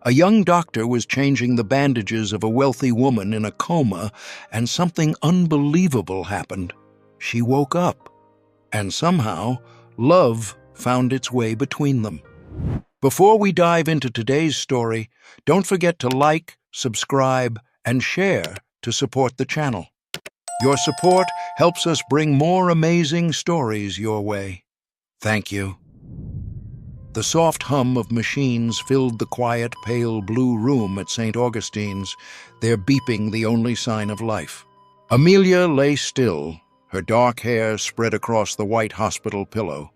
A young doctor was changing the bandages of a wealthy woman in a coma, and something unbelievable happened. She woke up, and somehow, love found its way between them. Before we dive into today's story, don't forget to like, subscribe, and share to support the channel. Your support helps us bring more amazing stories your way. Thank you. The soft hum of machines filled the quiet, pale blue room at St. Augustine's, their beeping the only sign of life. Amelia lay still, her dark hair spread across the white hospital pillow.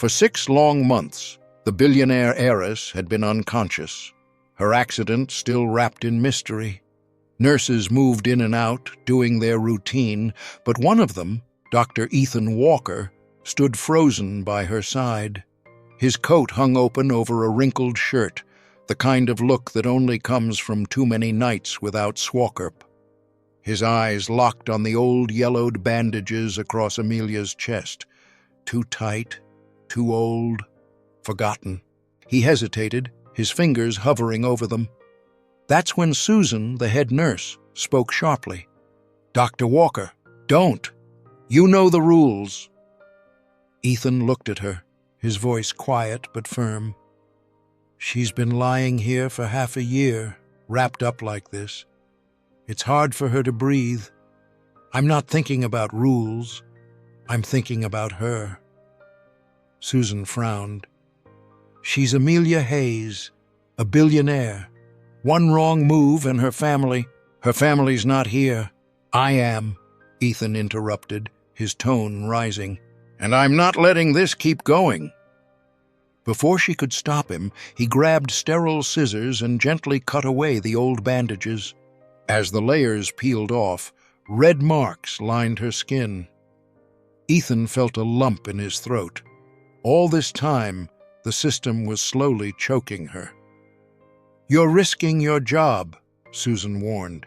For 6 long months, the billionaire heiress had been unconscious, her accident still wrapped in mystery. Nurses moved in and out, doing their routine, but one of them, Dr. Ethan Walker, stood frozen by her side. His coat hung open over a wrinkled shirt, the kind of look that only comes from too many nights without Swakorp. His eyes locked on the old yellowed bandages across Amelia's chest. Too tight, too old, forgotten. He hesitated, his fingers hovering over them. That's when Susan, the head nurse, spoke sharply. "Dr. Walker, don't! You know the rules." Ethan looked at her, his voice quiet but firm. "She's been lying here for half a year, wrapped up like this. It's hard for her to breathe. I'm not thinking about rules. I'm thinking about her." Susan frowned. "She's Amelia Hayes, a billionaire. One wrong move and her family's not here." "I am," Ethan interrupted, his tone rising. "And I'm not letting this keep going." Before she could stop him, he grabbed sterile scissors and gently cut away the old bandages. As the layers peeled off, red marks lined her skin. Ethan felt a lump in his throat. All this time, the system was slowly choking her. "You're risking your job," Susan warned.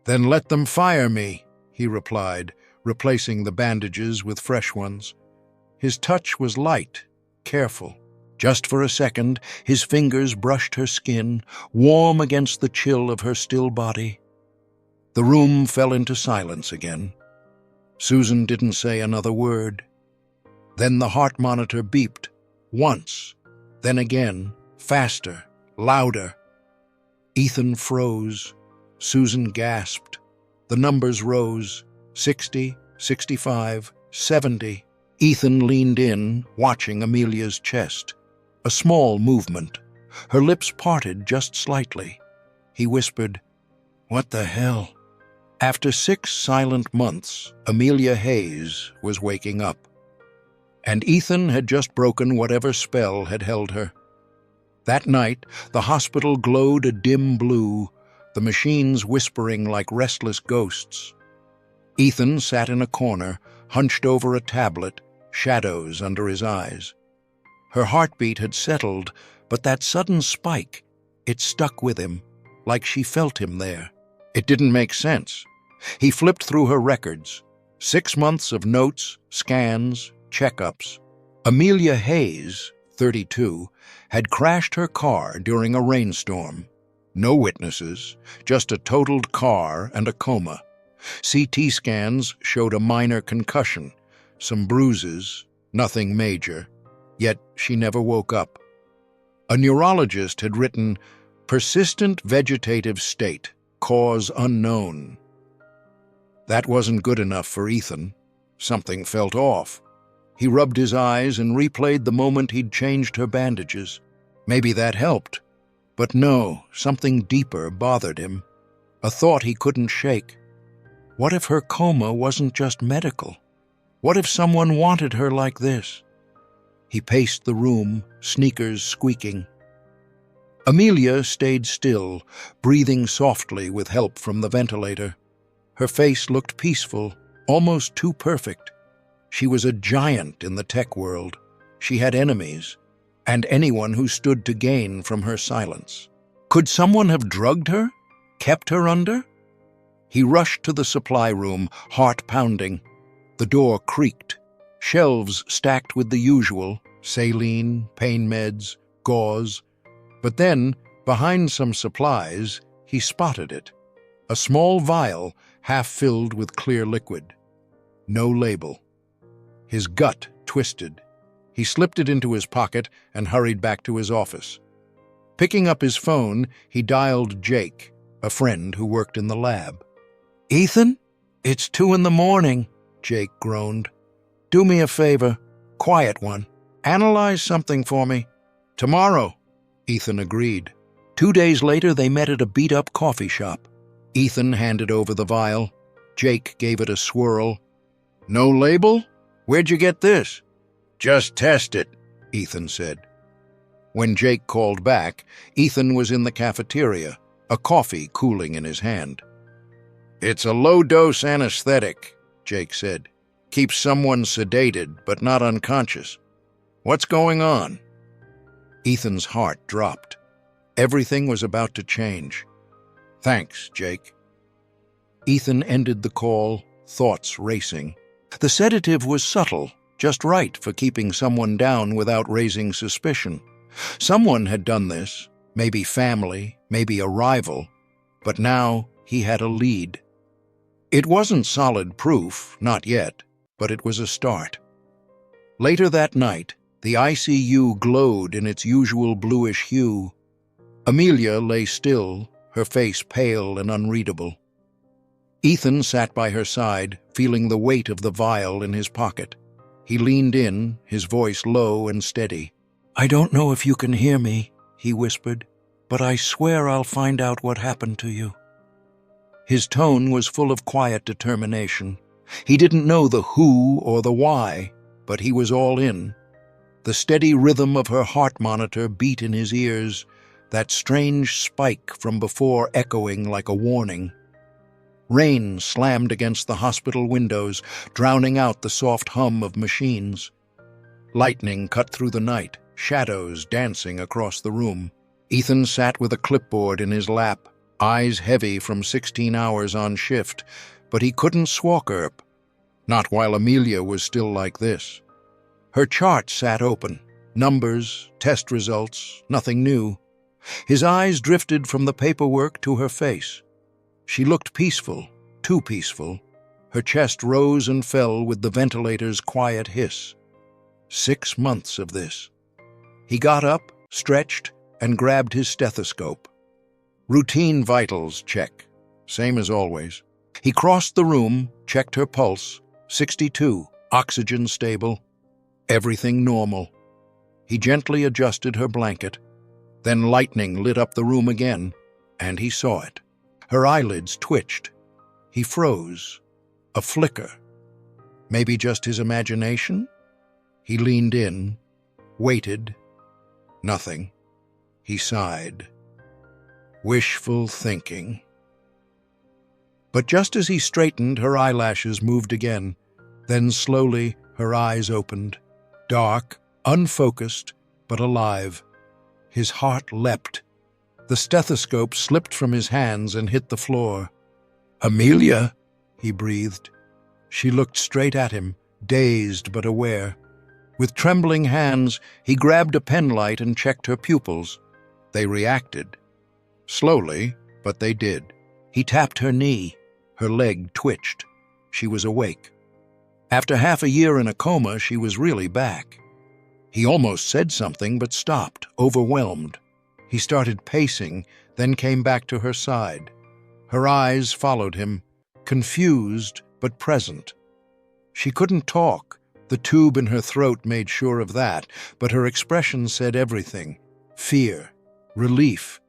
"Then let them fire me," he replied, replacing the bandages with fresh ones. His touch was light, careful. Just for a second, his fingers brushed her skin, warm against the chill of her still body. The room fell into silence again. Susan didn't say another word. Then the heart monitor beeped, once, then again, faster, louder. Ethan froze. Susan gasped. The numbers rose, 60, 65, 70. Ethan leaned in, watching Amelia's chest. A small movement. Her lips parted just slightly. He whispered, "What the hell?" After 6 silent months, Amelia Hayes was waking up. And Ethan had just broken whatever spell had held her. That night, the hospital glowed a dim blue, the machines whispering like restless ghosts. Ethan sat in a corner, hunched over a tablet, shadows under his eyes. Her heartbeat had settled, but that sudden spike, it stuck with him, like she felt him there. It didn't make sense. He flipped through her records. 6 months of notes, scans, checkups. Amelia Hayes, 32, had crashed her car during a rainstorm. No witnesses, just a totaled car and a coma. CT scans showed a minor concussion, some bruises, nothing major. Yet she never woke up. A neurologist had written, "Persistent vegetative state, cause unknown." That wasn't good enough for Ethan. Something felt off. He rubbed his eyes and replayed the moment he'd changed her bandages. Maybe that helped. But no, something deeper bothered him. A thought he couldn't shake. What if her coma wasn't just medical? What if someone wanted her like this? He paced the room, sneakers squeaking. Amelia stayed still, breathing softly with help from the ventilator. Her face looked peaceful, almost too perfect. She was a giant in the tech world. She had enemies, and anyone who stood to gain from her silence. Could someone have drugged her? Kept her under? He rushed to the supply room, heart pounding. The door creaked. Shelves stacked with the usual, saline, pain meds, gauze. But then, Behind some supplies, he spotted it. A small vial, half filled with clear liquid. No label. His gut twisted. He slipped it into his pocket and hurried back to his office. Picking up his phone, he dialed Jake, a friend who worked in the lab. "Ethan? It's 2 in the morning," Jake groaned. "Do me a favor, quiet one. Analyze something for me." "Tomorrow," Ethan agreed. 2 days later, they met at a beat-up coffee shop. Ethan handed over the vial. Jake gave it a swirl. "No label? Where'd you get this?" "Just test it," Ethan said. When Jake called back, Ethan was in the cafeteria, a coffee cooling in his hand. "It's a low-dose anesthetic," Jake said. "Keeps someone sedated, but not unconscious. What's going on?" Ethan's heart dropped. Everything was about to change. "Thanks, Jake." Ethan ended the call, thoughts racing. The sedative was subtle, just right for keeping someone down without raising suspicion. Someone had done this, maybe family, maybe a rival, but now he had a lead. It wasn't solid proof, not yet, but it was a start. Later that night, the ICU glowed in its usual bluish hue. Amelia lay still, her face pale and unreadable. Ethan sat by her side, feeling the weight of the vial in his pocket. He leaned in, his voice low and steady. "I don't know if you can hear me," he whispered, "but I swear I'll find out what happened to you." His tone was full of quiet determination. He didn't know the who or the why, but he was all in. The steady rhythm of her heart monitor beat in his ears, that strange spike from before echoing like a warning. Rain slammed against the hospital windows, drowning out the soft hum of machines. Lightning cut through the night, shadows dancing across the room. Ethan sat with a clipboard in his lap, eyes heavy from 16 hours on shift, but he couldn't swalker. Not while Amelia was still like this. Her chart sat open, numbers, test results, nothing new. His eyes drifted from the paperwork to her face. She looked peaceful, too peaceful. Her chest rose and fell with the ventilator's quiet hiss. 6 months of this. He got up, stretched, and grabbed his stethoscope. Routine vitals check, same as always. He crossed the room, checked her pulse, 62, oxygen stable, everything normal. He gently adjusted her blanket. Then lightning lit up the room again, and he saw it. Her eyelids twitched. He froze. A flicker. Maybe just his imagination? He leaned in, waited. Nothing. He sighed. Wishful thinking. But just as he straightened, her eyelashes moved again. Then slowly, her eyes opened. Dark, unfocused, but alive. His heart leapt. The stethoscope slipped from his hands and hit the floor. "Amelia," he breathed. She looked straight at him, dazed but aware. With trembling hands, he grabbed a penlight and checked her pupils. They reacted. Slowly, but they did. He tapped her knee. Her leg twitched. She was awake. After half a year in a coma, she was really back. He almost said something, but stopped, overwhelmed. He started pacing, then came back to her side. Her eyes followed him, confused but present. She couldn't talk. The tube in her throat made sure of that, but her expression said everything. Fear, relief,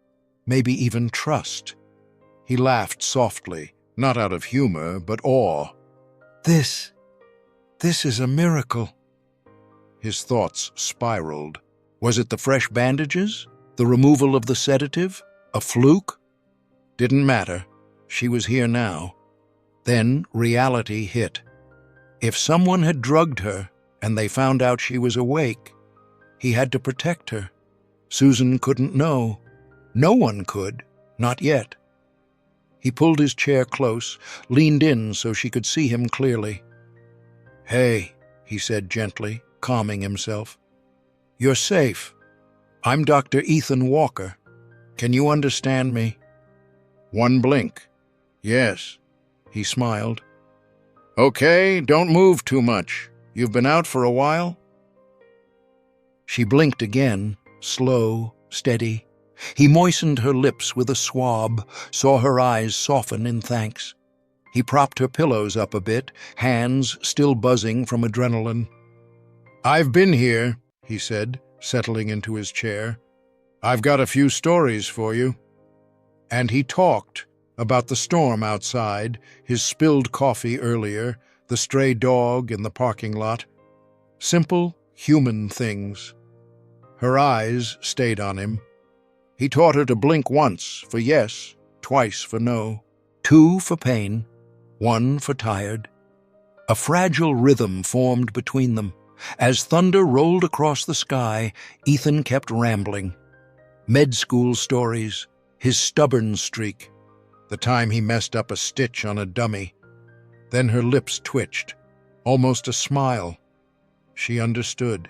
maybe even trust. He laughed softly, not out of humor, but awe. This is a miracle." His thoughts spiraled. Was it the fresh bandages? The removal of the sedative? A fluke? Didn't matter. She was here now. Then reality hit. If someone had drugged her and they found out she was awake, he had to protect her. Susan couldn't know. No one could, not yet. He pulled his chair close, leaned in so she could see him clearly. "Hey," he said gently, calming himself. "You're safe. I'm Dr. Ethan Walker. Can you understand me?" One blink. "Yes." He smiled. "Okay, don't move too much. You've been out for a while?" She blinked again, slow, steady. He moistened her lips with a swab, saw her eyes soften in thanks. He propped her pillows up a bit, hands still buzzing from adrenaline. "I've been here," he said, settling into his chair. "I've got a few stories for you." And he talked about the storm outside, his spilled coffee earlier, the stray dog in the parking lot. Simple, human things. Her eyes stayed on him. He taught her to blink once for yes, twice for no, 2 for pain, 1 for tired. A fragile rhythm formed between them. As thunder rolled across the sky, Ethan kept rambling. Med school stories, his stubborn streak, the time he messed up a stitch on a dummy. Then her lips twitched, almost a smile. She understood.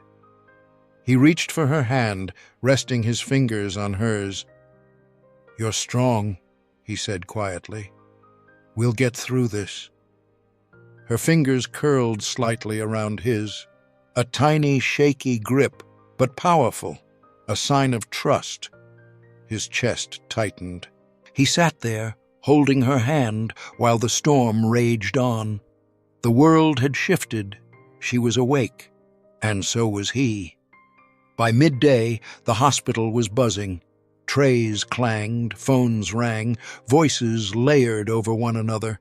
He reached for her hand, resting his fingers on hers. "You're strong," he said quietly. "We'll get through this." Her fingers curled slightly around his, a tiny, shaky grip, but powerful, a sign of trust. His chest tightened. He sat there, holding her hand while the storm raged on. The world had shifted. She was awake, and so was he. By midday, the hospital was buzzing. Trays clanged, phones rang, voices layered over one another.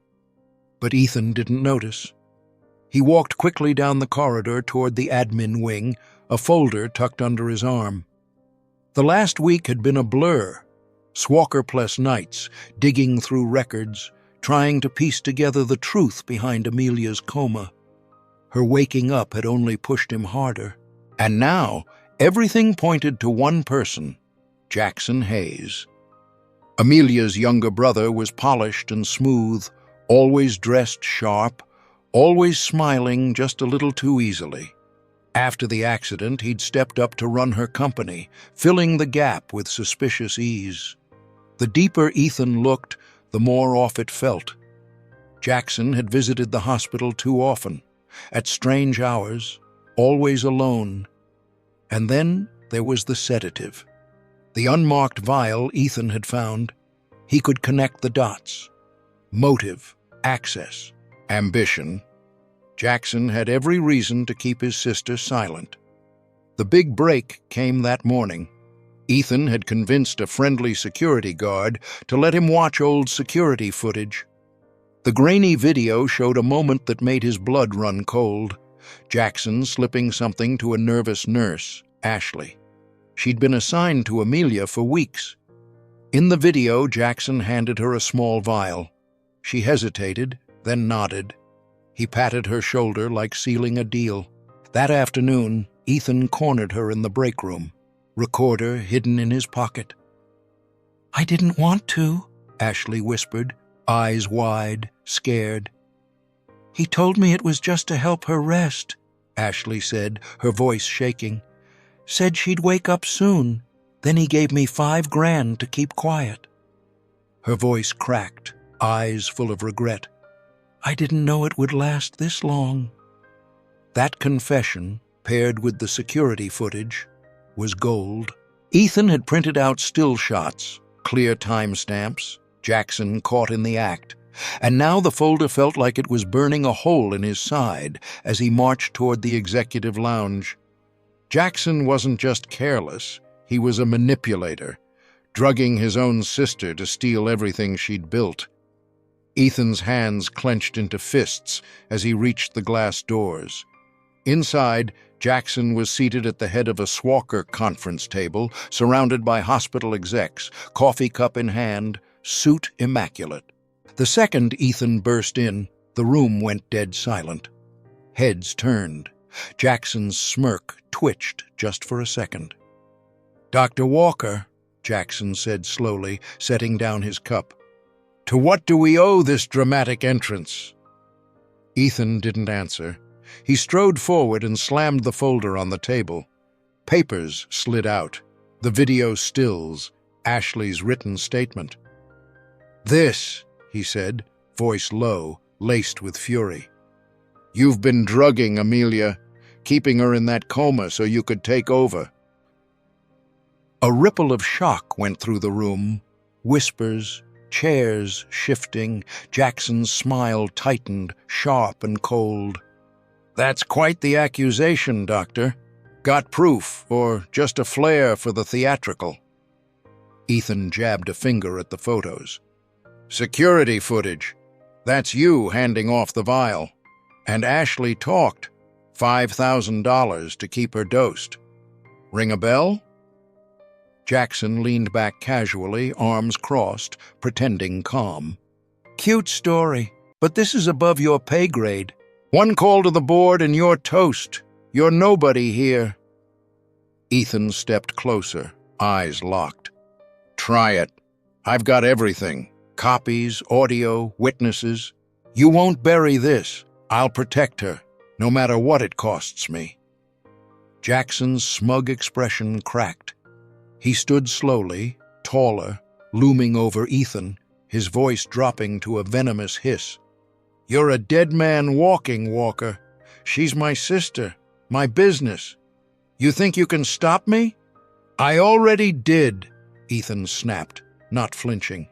But Ethan didn't notice. He walked quickly down the corridor toward the admin wing, a folder tucked under his arm. The last week had been a blur. Swalker-plus nights, digging through records, trying to piece together the truth behind Amelia's coma. Her waking up had only pushed him harder. And now, everything pointed to one person, Jackson Hayes. Amelia's younger brother was polished and smooth, always dressed sharp, always smiling just a little too easily. After the accident, he'd stepped up to run her company, filling the gap with suspicious ease. The deeper Ethan looked, the more off it felt. Jackson had visited the hospital too often, at strange hours, always alone. And then there was the sedative. The unmarked vial Ethan had found. He could connect the dots. Motive, access, ambition. Jackson had every reason to keep his sister silent. The big break came that morning. Ethan had convinced a friendly security guard to let him watch old security footage. The grainy video showed a moment that made his blood run cold. Jackson slipping something to a nervous nurse, Ashley. She'd been assigned to Amelia for weeks. In the video, Jackson handed her a small vial. She hesitated, then nodded. He patted her shoulder like sealing a deal. That afternoon, Ethan cornered her in the break room, recorder hidden in his pocket. "I didn't want to," Ashley whispered, eyes wide, scared. "He told me it was just to help her rest," Ashley said, her voice shaking. "Said she'd wake up soon. Then he gave me $5,000 to keep quiet." Her voice cracked, eyes full of regret. "I didn't know it would last this long." That confession, paired with the security footage, was gold. Ethan had printed out still shots, clear timestamps, Jackson caught in the act, and now the folder felt like it was burning a hole in his side as he marched toward the executive lounge. Jackson wasn't just careless, he was a manipulator, drugging his own sister to steal everything she'd built. Ethan's hands clenched into fists as he reached the glass doors. Inside, Jackson was seated at the head of a Swalker conference table, surrounded by hospital execs, coffee cup in hand, suit immaculate. The second Ethan burst in, the room went dead silent. Heads turned. Jackson's smirk twitched just for a second. "Dr. Walker," Jackson said slowly, setting down his cup, "to what do we owe this dramatic entrance?" Ethan didn't answer. He strode forward and slammed the folder on the table. Papers slid out, the video stills, Ashley's written statement. "This," he said, voice low, laced with fury. "You've been drugging Amelia, keeping her in that coma so you could take over." A ripple of shock went through the room. Whispers, chairs shifting, Jackson's smile tightened, sharp and cold. "That's quite the accusation, Doctor. Got proof, or just a flair for the theatrical?" Ethan jabbed a finger at the photos. "Security footage. That's you handing off the vial. And Ashley talked. $5,000 to keep her dosed. Ring a bell?" Jackson leaned back casually, arms crossed, pretending calm. "Cute story, but this is above your pay grade. One call to the board and you're toast. You're nobody here." Ethan stepped closer, eyes locked. "Try it. I've got everything. Copies, audio, witnesses. You won't bury this. I'll protect her, no matter what it costs me." Jackson's smug expression cracked. He stood slowly, taller, looming over Ethan, his voice dropping to a venomous hiss. "You're a dead man walking, Walker. She's my sister, my business. You think you can stop me?" "I already did," Ethan snapped, not flinching.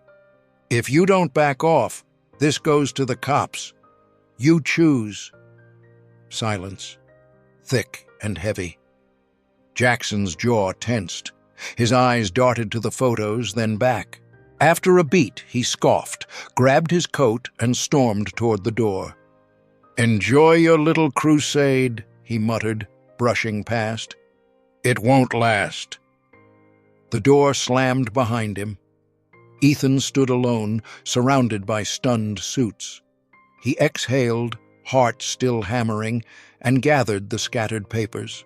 "If you don't back off, this goes to the cops. You choose." Silence, thick and heavy. Jackson's jaw tensed. His eyes darted to the photos, then back. After a beat, he scoffed, grabbed his coat, and stormed toward the door. "Enjoy your little crusade," he muttered, brushing past. "It won't last." The door slammed behind him. Ethan stood alone, surrounded by stunned suits. He exhaled, heart still hammering, and gathered the scattered papers.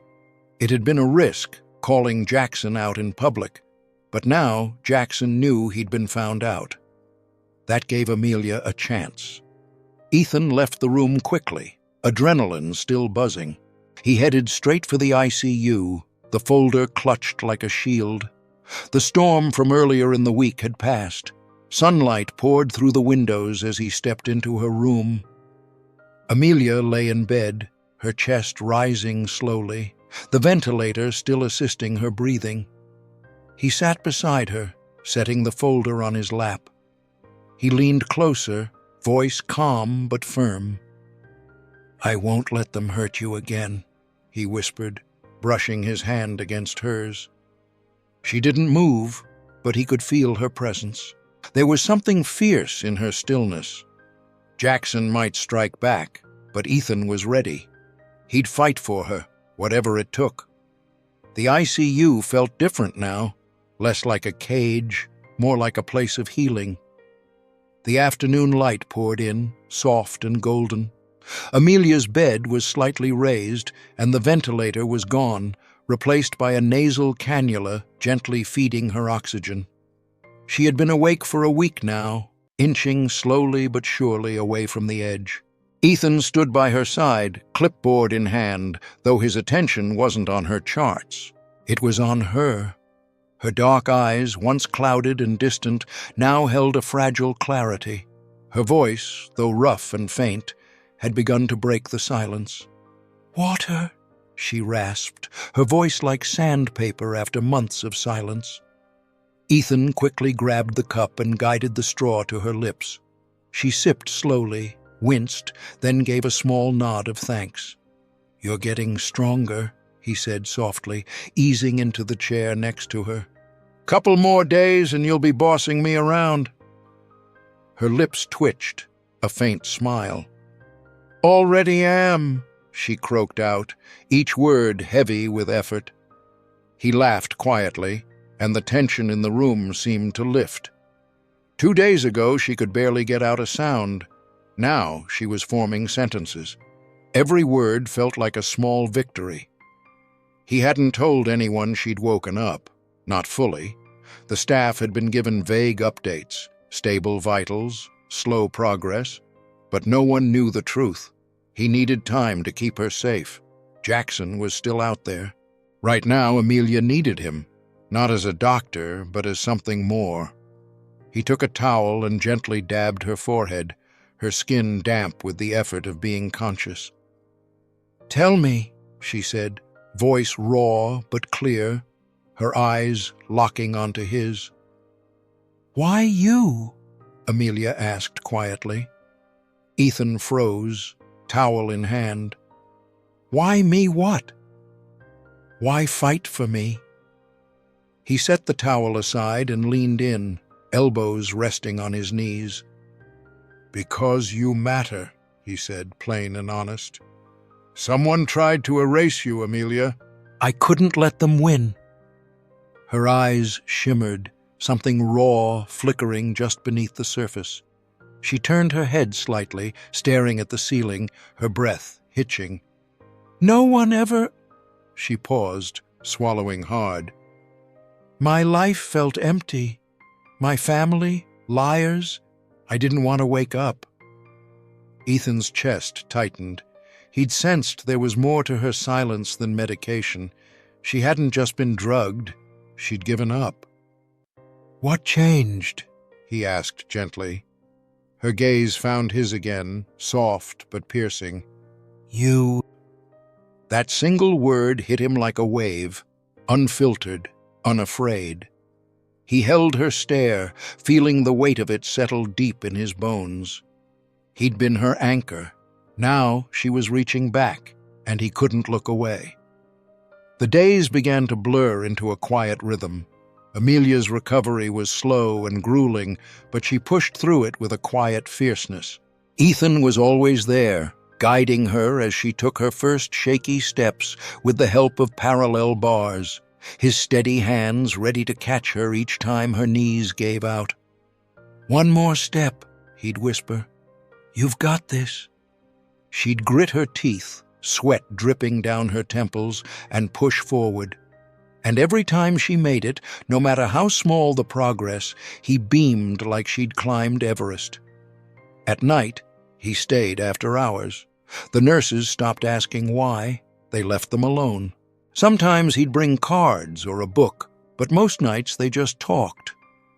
It had been a risk, calling Jackson out in public, but now Jackson knew he'd been found out. That gave Amelia a chance. Ethan left the room quickly, adrenaline still buzzing. He headed straight for the ICU, the folder clutched like a shield. The storm from earlier in the week had passed. Sunlight poured through the windows as he stepped into her room. Amelia lay in bed, her chest rising slowly, the ventilator still assisting her breathing. He sat beside her, setting the folder on his lap. He leaned closer, voice calm but firm. "I won't let them hurt you again," he whispered, brushing his hand against hers. She didn't move, but he could feel her presence. There was something fierce in her stillness. Jackson might strike back, but Ethan was ready. He'd fight for her, whatever it took. The ICU felt different now, less like a cage, more like a place of healing. The afternoon light poured in, soft and golden. Amelia's bed was slightly raised, and the ventilator was gone, replaced by a nasal cannula gently feeding her oxygen. She had been awake for a week now, inching slowly but surely away from the edge. Ethan stood by her side, clipboard in hand, though his attention wasn't on her charts. It was on her. Her dark eyes, once clouded and distant, now held a fragile clarity. Her voice, though rough and faint, had begun to break the silence. "Water," she rasped, her voice like sandpaper after months of silence. Ethan quickly grabbed the cup and guided the straw to her lips. She sipped slowly, winced, then gave a small nod of thanks. "You're getting stronger," he said softly, easing into the chair next to her. "Couple more days and you'll be bossing me around." Her lips twitched, a faint smile. "Already am," she croaked out, each word heavy with effort. He laughed quietly, and the tension in the room seemed to lift. 2 days ago she could barely get out a sound. Now she was forming sentences. Every word felt like a small victory. He hadn't told anyone she'd woken up, not fully. The staff had been given vague updates, stable vitals, slow progress, but no one knew the truth. He needed time to keep her safe. Jackson was still out there. Right now, Amelia needed him. not as a doctor, but as something more. He took a towel and gently dabbed her forehead, her skin damp with the effort of being conscious. "Tell me," she said, voice raw but clear, her eyes locking onto his. "Why you?" Amelia asked quietly. Ethan froze, towel in hand. "Why me what? Why fight for me?" He set the towel aside and leaned in, elbows resting on his knees. "Because you matter," he said, plain and honest. "Someone tried to erase you, Amelia." "I couldn't let them win." Her eyes shimmered, something raw flickering just beneath the surface. She turned her head slightly, staring at the ceiling, her breath hitching. "No one ever—" She paused, swallowing hard. "My life felt empty. My family, liars. I didn't want to wake up." Ethan's chest tightened. He'd sensed there was more to her silence than medication. She hadn't just been drugged. She'd given up. "What changed?" he asked gently. Her gaze found his again, soft but piercing. "You—" That single word hit him like a wave, unfiltered, unafraid. He held her stare, feeling the weight of it settle deep in his bones. He'd been her anchor. Now she was reaching back, and he couldn't look away. The days began to blur into a quiet rhythm. Amelia's recovery was slow and grueling, but she pushed through it with a quiet fierceness. Ethan was always there, guiding her as she took her first shaky steps with the help of parallel bars, his steady hands ready to catch her each time her knees gave out. "One more step," he'd whisper. "You've got this." She'd grit her teeth, sweat dripping down her temples, and push forward. And every time she made it, no matter how small the progress, he beamed like she'd climbed Everest. At night, he stayed after hours. The nurses stopped asking why. They left them alone. Sometimes he'd bring cards or a book, but most nights they just talked.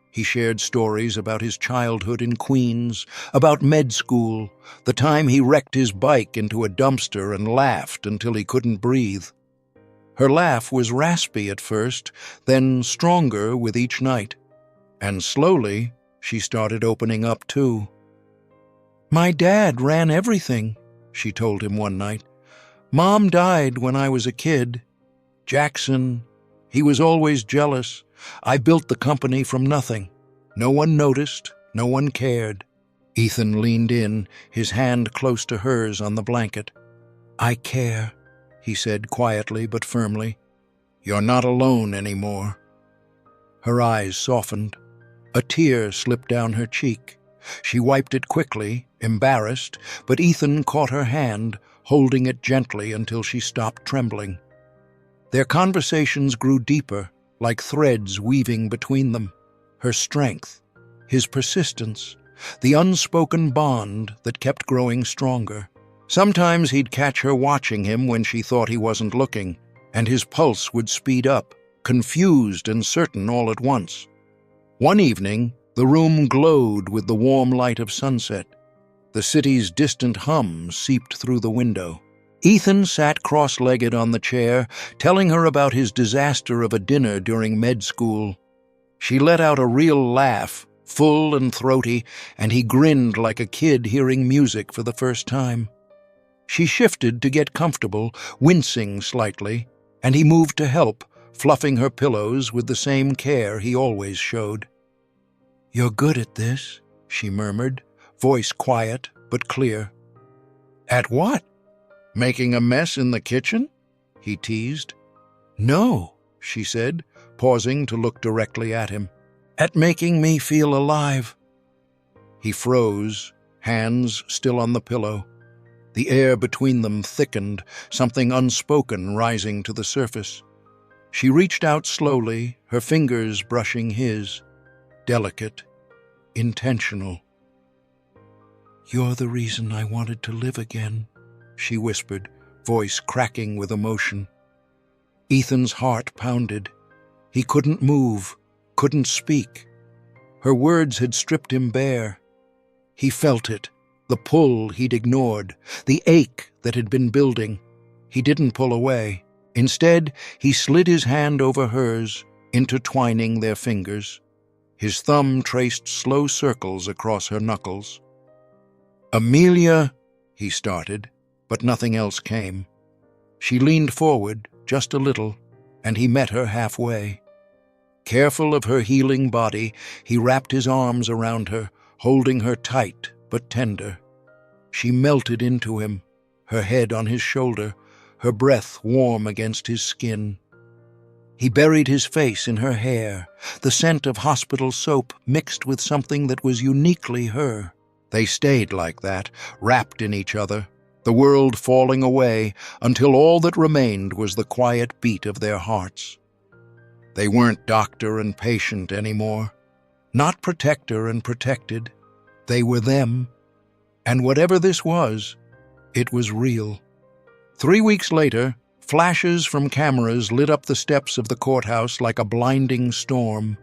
He shared stories about his childhood in Queens, about med school, the time he wrecked his bike into a dumpster and laughed until he couldn't breathe. Her laugh was raspy at first, then stronger with each night. And slowly, she started opening up too. "My dad ran everything," she told him one night. "Mom died when I was a kid. Jackson, he was always jealous. I built the company from nothing. No one noticed, no one cared." Ethan leaned in, his hand close to hers on the blanket. "I care," he said quietly but firmly. "You're not alone anymore." Her eyes softened. A tear slipped down her cheek. She wiped it quickly, embarrassed, but Ethan caught her hand, holding it gently until she stopped trembling. Their conversations grew deeper, like threads weaving between them. Her strength, his persistence, the unspoken bond that kept growing stronger. Sometimes he'd catch her watching him when she thought he wasn't looking, and his pulse would speed up, confused and certain all at once. One evening, the room glowed with the warm light of sunset. The city's distant hum seeped through the window. Ethan sat cross-legged on the chair, telling her about his disaster of a dinner during med school. She let out a real laugh, full and throaty, and he grinned like a kid hearing music for the first time. She shifted to get comfortable, wincing slightly, and he moved to help, fluffing her pillows with the same care he always showed. "You're good at this," she murmured, voice quiet but clear. "At what? Making a mess in the kitchen?" he teased. "No," she said, pausing to look directly at him. "At making me feel alive." He froze, hands still on the pillow. The air between them thickened, something unspoken rising to the surface. She reached out slowly, her fingers brushing his. Delicate, intentional. "You're the reason I wanted to live again," she whispered, voice cracking with emotion. Ethan's heart pounded. He couldn't move, couldn't speak. Her words had stripped him bare. He felt it, the pull he'd ignored, the ache that had been building. He didn't pull away. Instead, he slid his hand over hers, intertwining their fingers. His thumb traced slow circles across her knuckles. "Amelia," he started, but nothing else came. She leaned forward, just a little, and he met her halfway. Careful of her healing body, he wrapped his arms around her, holding her tight but tender. She melted into him, her head on his shoulder, her breath warm against his skin. He buried his face in her hair, the scent of hospital soap mixed with something that was uniquely her. They stayed like that, wrapped in each other, the world falling away until all that remained was the quiet beat of their hearts. They weren't doctor and patient anymore, not protector and protected. They were them, and whatever this was, it was real. 3 weeks later, flashes from cameras lit up the steps of the courthouse like a blinding storm.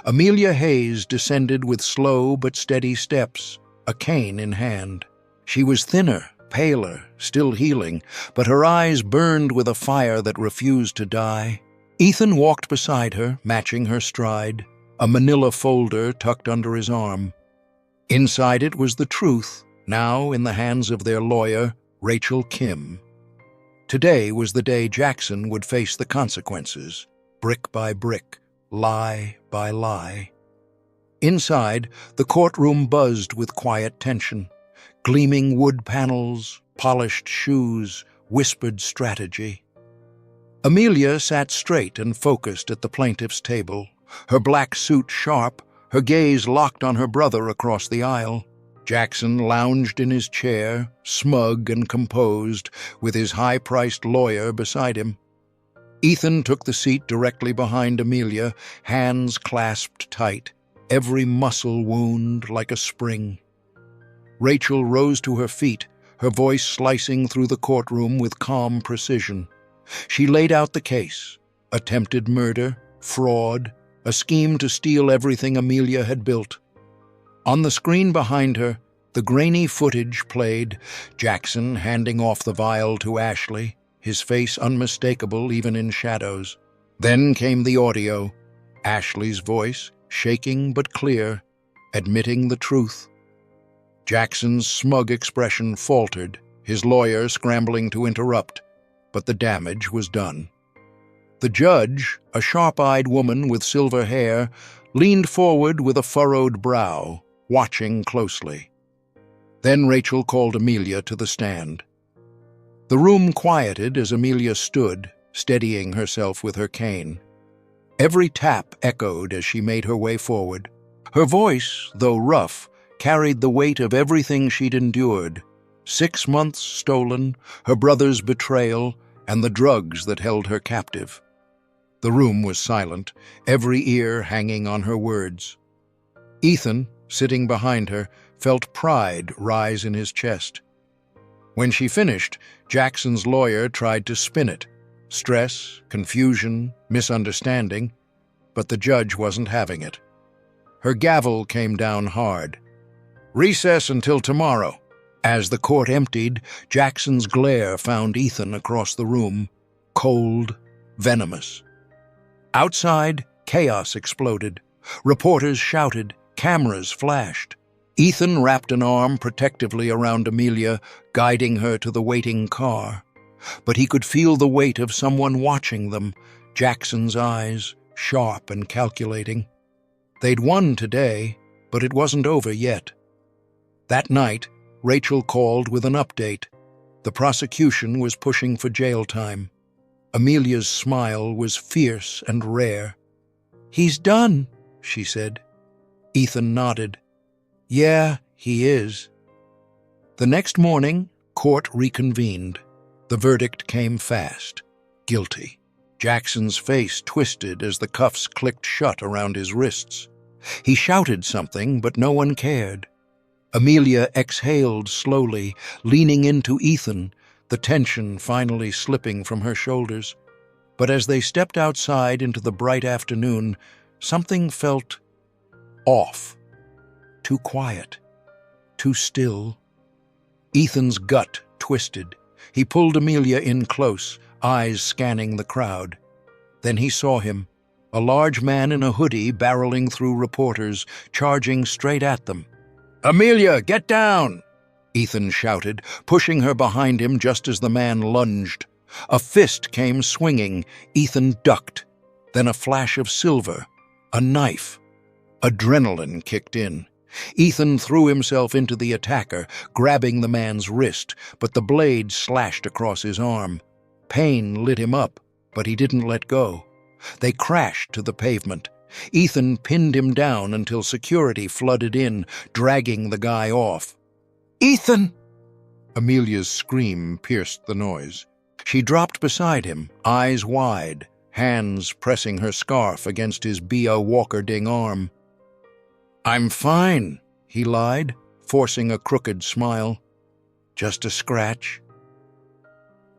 Amelia Hayes descended with slow but steady steps, a cane in hand. She was thinner, paler, still healing, but her eyes burned with a fire that refused to die. Ethan walked beside her, matching her stride, a manila folder tucked under his arm. Inside it was the truth, now in the hands of their lawyer, Rachel Kim. Today was the day Jackson would face the consequences, brick by brick, lie by lie. Inside, the courtroom buzzed with quiet tension. Gleaming wood panels, polished shoes, whispered strategy. Amelia sat straight and focused at the plaintiff's table, her black suit sharp, her gaze locked on her brother across the aisle. Jackson lounged in his chair, smug and composed, with his high-priced lawyer beside him. Ethan took the seat directly behind Amelia, hands clasped tight, every muscle wound like a spring. Rachel rose to her feet, her voice slicing through the courtroom with calm precision. She laid out the case: attempted murder, fraud, a scheme to steal everything Amelia had built. On the screen behind her, the grainy footage played, Jackson handing off the vial to Ashley, his face unmistakable even in shadows. Then came the audio, Ashley's voice, shaking but clear, admitting the truth. Jackson's smug expression faltered, his lawyer scrambling to interrupt, but the damage was done. The judge, a sharp-eyed woman with silver hair, leaned forward with a furrowed brow, watching closely. Then Rachel called Amelia to the stand. The room quieted as Amelia stood, steadying herself with her cane. Every tap echoed as she made her way forward. Her voice, though rough, carried the weight of everything she'd endured: 6 months stolen, her brother's betrayal, and the drugs that held her captive. The room was silent, every ear hanging on her words. Ethan, sitting behind her, felt pride rise in his chest. When she finished, Jackson's lawyer tried to spin it. Stress, confusion, misunderstanding, but the judge wasn't having it. Her gavel came down hard. "Recess until tomorrow." As the court emptied, Jackson's glare found Ethan across the room, cold, venomous. Outside, chaos exploded. Reporters shouted, cameras flashed. Ethan wrapped an arm protectively around Amelia, guiding her to the waiting car. But he could feel the weight of someone watching them, Jackson's eyes, sharp and calculating. They'd won today, but it wasn't over yet. That night, Rachel called with an update. The prosecution was pushing for jail time. Amelia's smile was fierce and rare. "He's done," she said. Ethan nodded. "Yeah, he is." The next morning, court reconvened. The verdict came fast. Guilty. Jackson's face twisted as the cuffs clicked shut around his wrists. He shouted something, but no one cared. Amelia exhaled slowly, leaning into Ethan, the tension finally slipping from her shoulders. But as they stepped outside into the bright afternoon, something felt off. Too quiet. Too still. Ethan's gut twisted. He pulled Amelia in close, eyes scanning the crowd. Then he saw him, a large man in a hoodie barreling through reporters, charging straight at them. "Amelia, get down!" Ethan shouted, pushing her behind him just as the man lunged. A fist came swinging. Ethan ducked. Then a flash of silver. A knife. Adrenaline kicked in. Ethan threw himself into the attacker, grabbing the man's wrist, but the blade slashed across his arm. Pain lit him up, but he didn't let go. They crashed to the pavement. Ethan pinned him down until security flooded in, dragging the guy off. "Ethan!" Amelia's scream pierced the noise. She dropped beside him, eyes wide, hands pressing her scarf against his B.O. Walkerding arm. "I'm fine," he lied, forcing a crooked smile. "Just a scratch."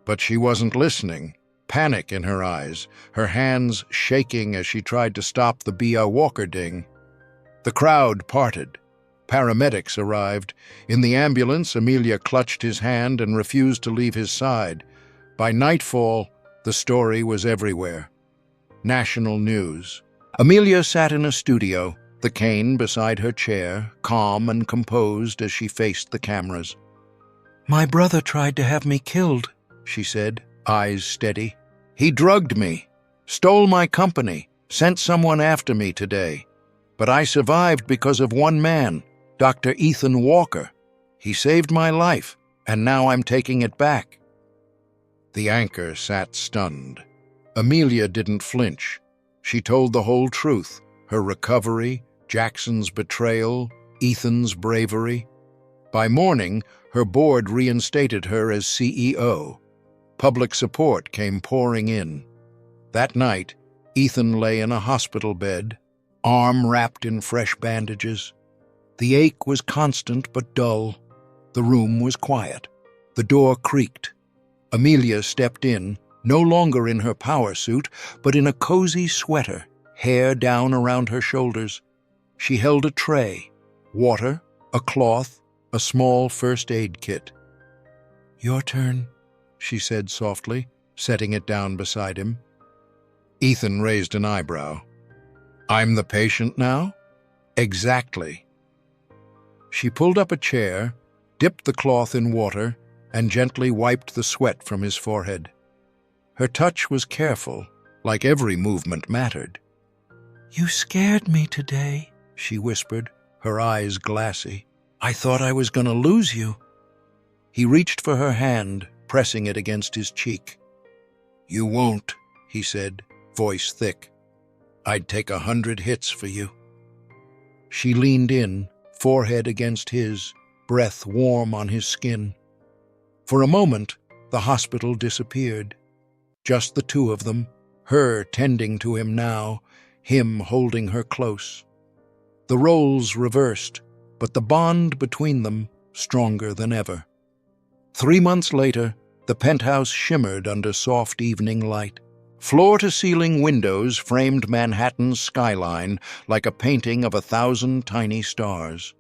But she wasn't listening, panic in her eyes, her hands shaking as she tried to stop the B.O. Walkerding. The crowd parted. Paramedics arrived. In the ambulance, Amelia clutched his hand and refused to leave his side. By nightfall, the story was everywhere. National news. Amelia sat in a studio, the cane beside her chair, calm and composed as she faced the cameras. "My brother tried to have me killed," she said, eyes steady. "He drugged me, stole my company, sent someone after me today. But I survived because of one man, Dr. Ethan Walker. He saved my life, and now I'm taking it back." The anchor sat stunned. Amelia didn't flinch. She told the whole truth, her recovery, Jackson's betrayal, Ethan's bravery. By morning, her board reinstated her as CEO. Public support came pouring in. That night, Ethan lay in a hospital bed, arm wrapped in fresh bandages. The ache was constant but dull. The room was quiet. The door creaked. Amelia stepped in, no longer in her power suit, but in a cozy sweater, hair down around her shoulders. She held a tray, water, a cloth, a small first aid kit. "Your turn," she said softly, setting it down beside him. Ethan raised an eyebrow. "I'm the patient now?" "Exactly." She pulled up a chair, dipped the cloth in water, and gently wiped the sweat from his forehead. Her touch was careful, like every movement mattered. "You scared me today," she whispered, her eyes glassy. "I thought I was going to lose you." He reached for her hand, pressing it against his cheek. "You won't," he said, voice thick. "I'd take 100 hits for you." She leaned in, forehead against his, breath warm on his skin. For a moment, the hospital disappeared. Just the two of them, her tending to him now, him holding her close. The roles reversed, but the bond between them stronger than ever. 3 months later, the penthouse shimmered under soft evening light. Floor-to-ceiling windows framed Manhattan's skyline like a painting of 1,000 tiny stars.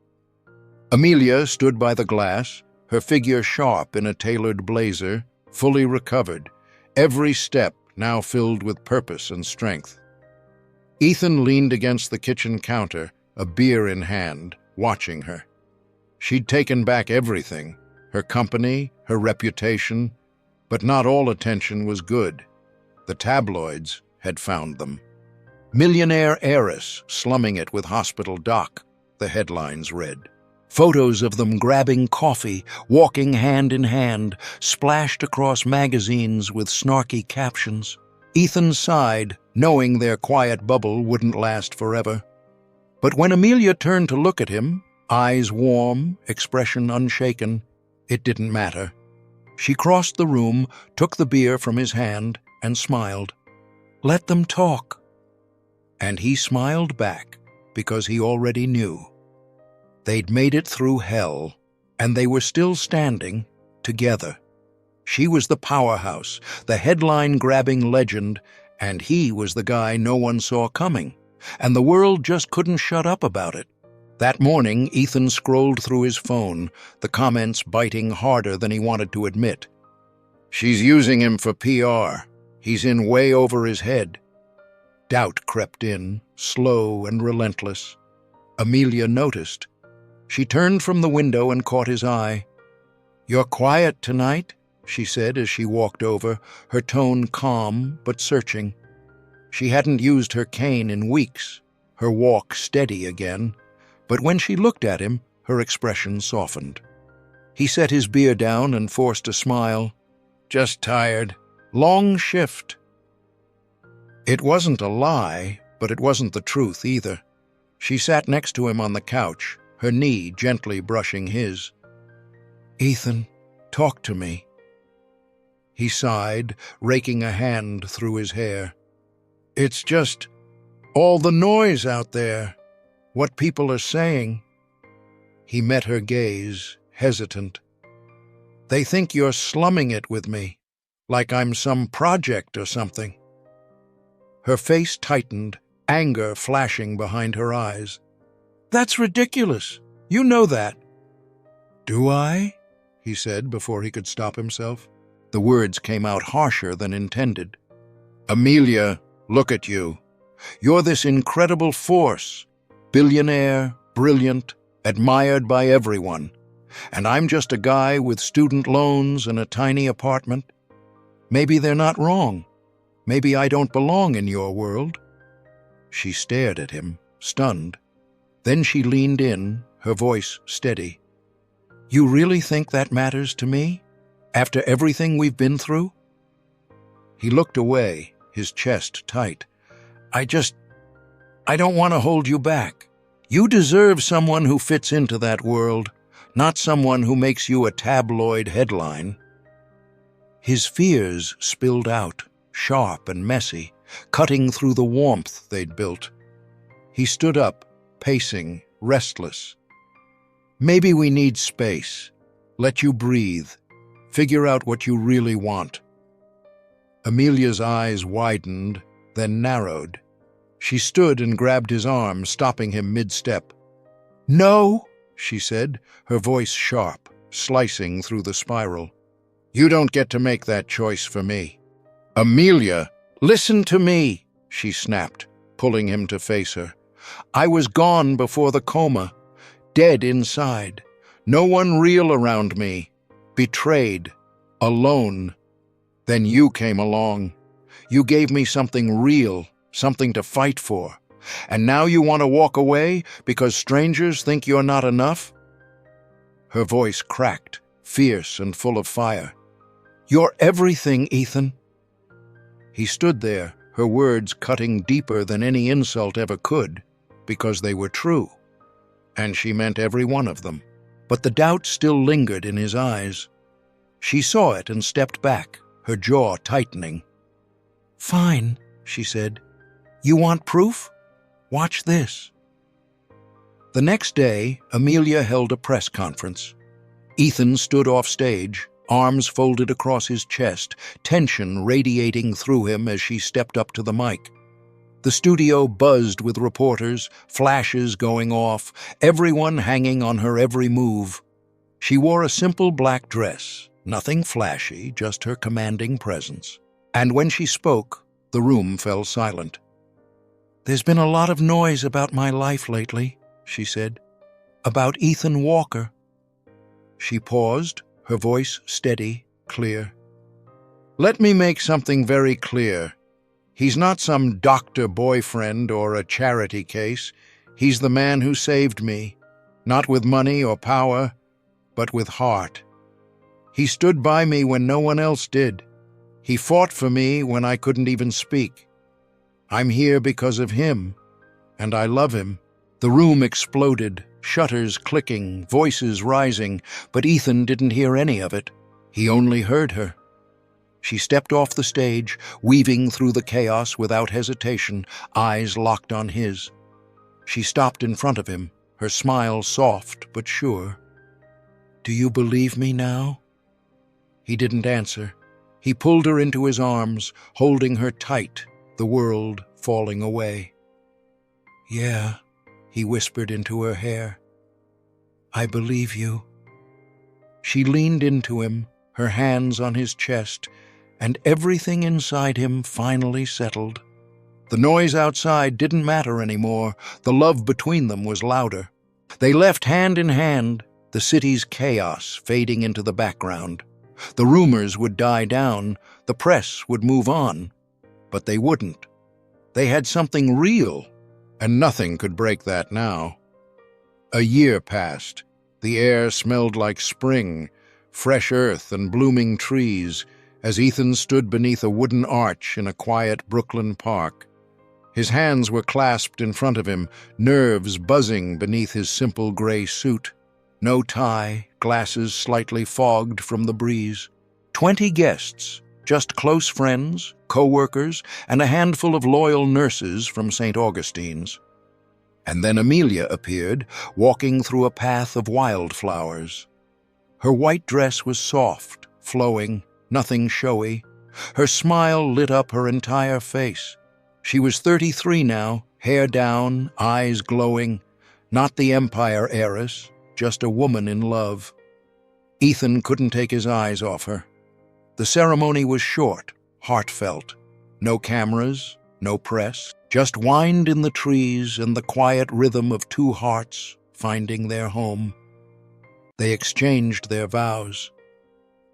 Amelia stood by the glass, her figure sharp in a tailored blazer, fully recovered, every step now filled with purpose and strength. Ethan leaned against the kitchen counter, a beer in hand, watching her. She'd taken back everything, her company, her reputation, but not all attention was good. The tabloids had found them. "Millionaire heiress slumming it with hospital doc," the headlines read. Photos of them grabbing coffee, walking hand in hand, splashed across magazines with snarky captions. Ethan sighed, knowing their quiet bubble wouldn't last forever. But when Amelia turned to look at him, eyes warm, expression unshaken, it didn't matter. She crossed the room, took the beer from his hand, and smiled. "Let them talk." And he smiled back, because he already knew. They'd made it through hell, and they were still standing, together. She was the powerhouse, the headline-grabbing legend, and he was the guy no one saw coming. And the world just couldn't shut up about it. That morning, Ethan scrolled through his phone, the comments biting harder than he wanted to admit. She's using him for PR. He's in way over his head. Doubt crept in, slow and relentless. Amelia noticed. She turned from the window and caught his eye. "You're quiet tonight," she said as she walked over, her tone calm but searching. She hadn't used her cane in weeks, her walk steady again, but when she looked at him, her expression softened. He set his beer down and forced a smile. "Just tired. Long shift." It wasn't a lie, but it wasn't the truth either. She sat next to him on the couch, her knee gently brushing his. "Ethan, talk to me." He sighed, raking a hand through his hair. "It's just all the noise out there, what people are saying." He met her gaze, hesitant. "They think you're slumming it with me, like I'm some project or something." Her face tightened, anger flashing behind her eyes. "That's ridiculous. You know that." "Do I?" he said before he could stop himself. The words came out harsher than intended. "Amelia, look at you. You're this incredible force, billionaire, brilliant, admired by everyone. And I'm just a guy with student loans and a tiny apartment. Maybe they're not wrong. Maybe I don't belong in your world." She stared at him, stunned. Then she leaned in, her voice steady. "You really think that matters to me? After everything we've been through?" He looked away, his chest tight. I don't want to hold you back. You deserve someone who fits into that world, not someone who makes you a tabloid headline." His fears spilled out, sharp and messy, cutting through the warmth they'd built. He stood up, pacing, restless. "Maybe we need space. Let you breathe. Figure out what you really want." Amelia's eyes widened, then narrowed. She stood and grabbed his arm, stopping him mid-step. "No," she said, her voice sharp, slicing through the spiral. "You don't get to make that choice for me." "Amelia, listen to me," she snapped, pulling him to face her. "I was gone before the coma, dead inside. No one real around me. Betrayed. Alone. Then you came along. You gave me something real, something to fight for. And now you want to walk away because strangers think you're not enough?" Her voice cracked, fierce and full of fire. "You're everything, Ethan." He stood there, her words cutting deeper than any insult ever could, because they were true. And she meant every one of them. But the doubt still lingered in his eyes. She saw it and stepped back, her jaw tightening. "Fine," she said. "You want proof? Watch this." The next day, Amelia held a press conference. Ethan stood off stage, arms folded across his chest, tension radiating through him as she stepped up to the mic. The studio buzzed with reporters, flashes going off, everyone hanging on her every move. She wore a simple black dress, nothing flashy, just her commanding presence. And when she spoke, the room fell silent. "There's been a lot of noise about my life lately," she said. "About Ethan Walker." She paused, her voice steady, clear. "Let me make something very clear. He's not some doctor boyfriend or a charity case. He's the man who saved me, not with money or power, but with heart. He stood by me when no one else did. He fought for me when I couldn't even speak. I'm here because of him, and I love him." The room exploded, shutters clicking, voices rising, but Ethan didn't hear any of it. He only heard her. She stepped off the stage, weaving through the chaos without hesitation, eyes locked on his. She stopped in front of him, her smile soft but sure. "Do you believe me now?" He didn't answer. He pulled her into his arms, holding her tight, the world falling away. "Yeah," he whispered into her hair. "I believe you." She leaned into him, her hands on his chest, and everything inside him finally settled. The noise outside didn't matter anymore. The love between them was louder. They left hand in hand, the city's chaos fading into the background. The rumors would die down, the press would move on, but they wouldn't. They had something real, and nothing could break that now. A year passed. The air smelled like spring, fresh earth and blooming trees, as Ethan stood beneath a wooden arch in a quiet Brooklyn park. His hands were clasped in front of him, nerves buzzing beneath his simple gray suit. No tie, glasses slightly fogged from the breeze. 20 guests, just close friends, co-workers, and a handful of loyal nurses from St. Augustine's. And then Amelia appeared, walking through a path of wildflowers. Her white dress was soft, flowing, nothing showy. Her smile lit up her entire face. She was 33 now, hair down, eyes glowing. Not the Empire heiress, just a woman in love. Ethan couldn't take his eyes off her. The ceremony was short, heartfelt. No cameras, no press, just wind in the trees and the quiet rhythm of two hearts finding their home. They exchanged their vows.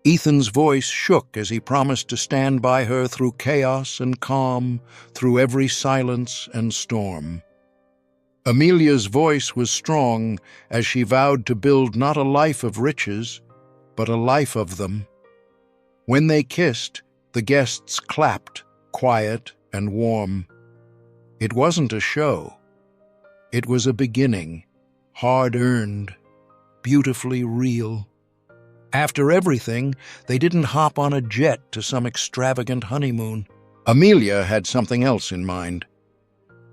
Ethan's voice shook as he promised to stand by her through chaos and calm, through every silence and storm. Amelia's voice was strong as she vowed to build not a life of riches, but a life of them. When they kissed, the guests clapped, quiet and warm. It wasn't a show. It was a beginning, hard-earned, beautifully real. After everything, they didn't hop on a jet to some extravagant honeymoon. Amelia had something else in mind.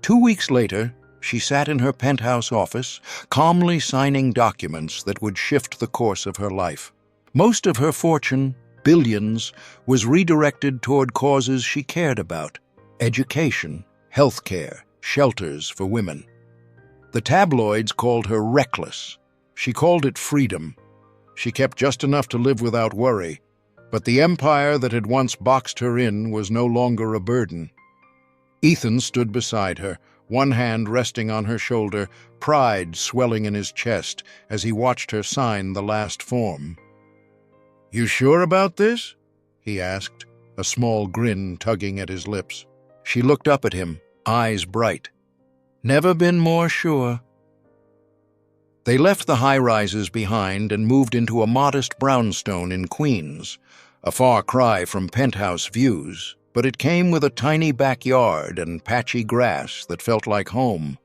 2 weeks later, she sat in her penthouse office, calmly signing documents that would shift the course of her life. Most of her fortune, billions, was redirected toward causes she cared about: education, healthcare, shelters for women. The tabloids called her reckless. She called it freedom. She kept just enough to live without worry, but the empire that had once boxed her in was no longer a burden. Ethan stood beside her, one hand resting on her shoulder, pride swelling in his chest as he watched her sign the last form. "You sure about this?" he asked, a small grin tugging at his lips. She looked up at him, eyes bright. "Never been more sure." They left the high-rises behind and moved into a modest brownstone in Queens, a far cry from penthouse views, but it came with a tiny backyard and patchy grass that felt like home.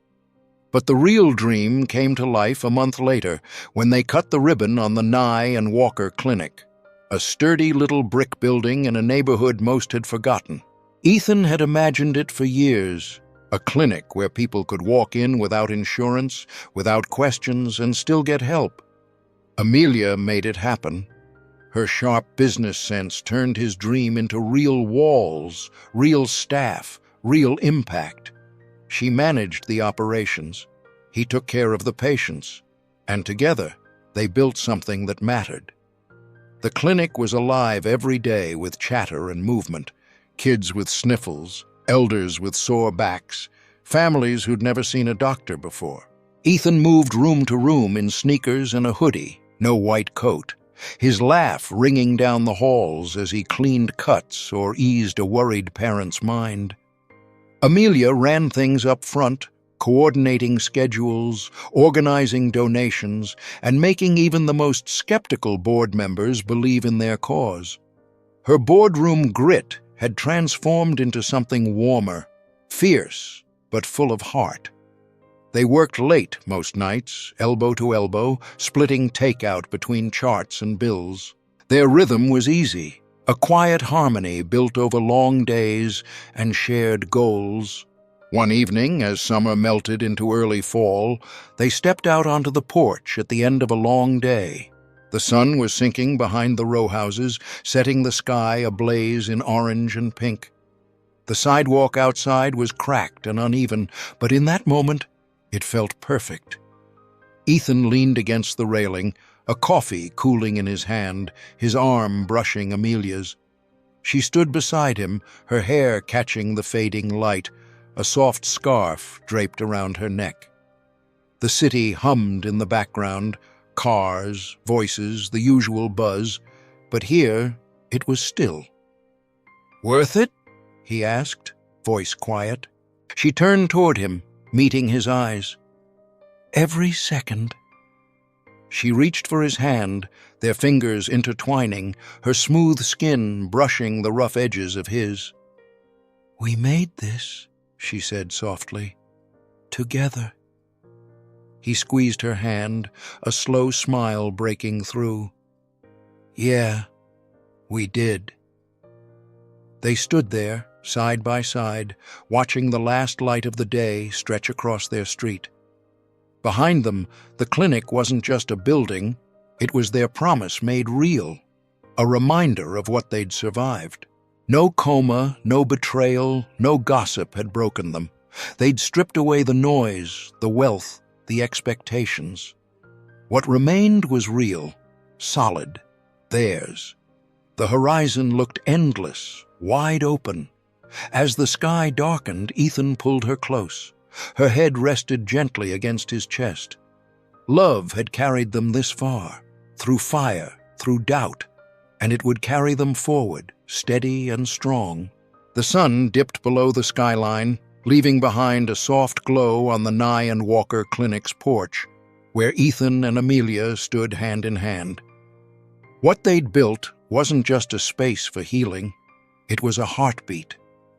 But the real dream came to life a month later when they cut the ribbon on the Nye and Walker Clinic, a sturdy little brick building in a neighborhood most had forgotten. Ethan had imagined it for years. A clinic where people could walk in without insurance, without questions, and still get help. Amelia made it happen. Her sharp business sense turned his dream into real walls, real staff, real impact. She managed the operations. He took care of the patients. And together, they built something that mattered. The clinic was alive every day with chatter and movement. Kids with sniffles, elders with sore backs, families who'd never seen a doctor before. Ethan moved room to room in sneakers and a hoodie, no white coat, his laugh ringing down the halls as he cleaned cuts or eased a worried parent's mind. Amelia ran things up front, coordinating schedules, organizing donations, and making even the most skeptical board members believe in their cause. Her boardroom grit had transformed into something warmer, fierce, but full of heart. They worked late most nights, elbow to elbow, splitting takeout between charts and bills. Their rhythm was easy, a quiet harmony built over long days and shared goals. One evening, as summer melted into early fall, they stepped out onto the porch at the end of a long day. The sun was sinking behind the row houses, setting the sky ablaze in orange and pink. The sidewalk outside was cracked and uneven, but in that moment, it felt perfect. Ethan leaned against the railing, a coffee cooling in his hand, his arm brushing Amelia's. She stood beside him, her hair catching the fading light, a soft scarf draped around her neck. The city hummed in the background, cars, voices, the usual buzz, but here it was still. "Worth it?" he asked, voice quiet. She turned toward him, meeting his eyes. "Every second." She reached for his hand, their fingers intertwining, her smooth skin brushing the rough edges of his. "We made this," she said softly, "together." He squeezed her hand, a slow smile breaking through. "Yeah, we did." They stood there, side by side, watching the last light of the day stretch across their street. Behind them, the clinic wasn't just a building, it was their promise made real, a reminder of what they'd survived. No coma, no betrayal, no gossip had broken them. They'd stripped away the noise, the wealth, the expectations. What remained was real, solid, theirs. The horizon looked endless, wide open. As the sky darkened, Ethan pulled her close. Her head rested gently against his chest. Love had carried them this far, through fire, through doubt, and it would carry them forward, steady and strong. The sun dipped below the skyline, leaving behind a soft glow on the Nye and Walker Clinic's porch, where Ethan and Amelia stood hand in hand. What they'd built wasn't just a space for healing, it was a heartbeat,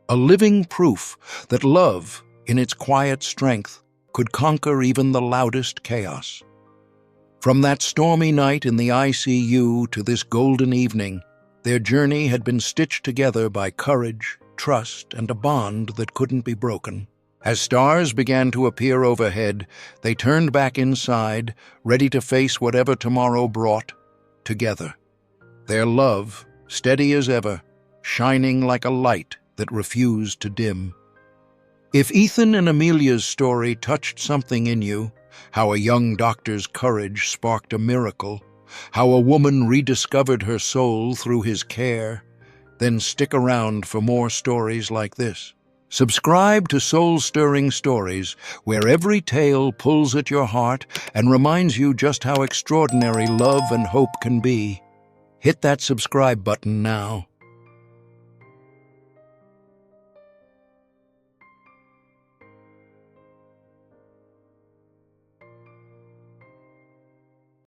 a living proof that love, in its quiet strength, could conquer even the loudest chaos. From that stormy night in the ICU to this golden evening, their journey had been stitched together by courage, trust, and a bond that couldn't be broken. As stars began to appear overhead, they turned back inside, ready to face whatever tomorrow brought, together. Their love, steady as ever, shining like a light that refused to dim. If Ethan and Amelia's story touched something in you, how a young doctor's courage sparked a miracle, how a woman rediscovered her soul through his care, then stick around for more stories like this. Subscribe to Soul-Stirring Stories, where every tale pulls at your heart and reminds you just how extraordinary love and hope can be. Hit that subscribe button now.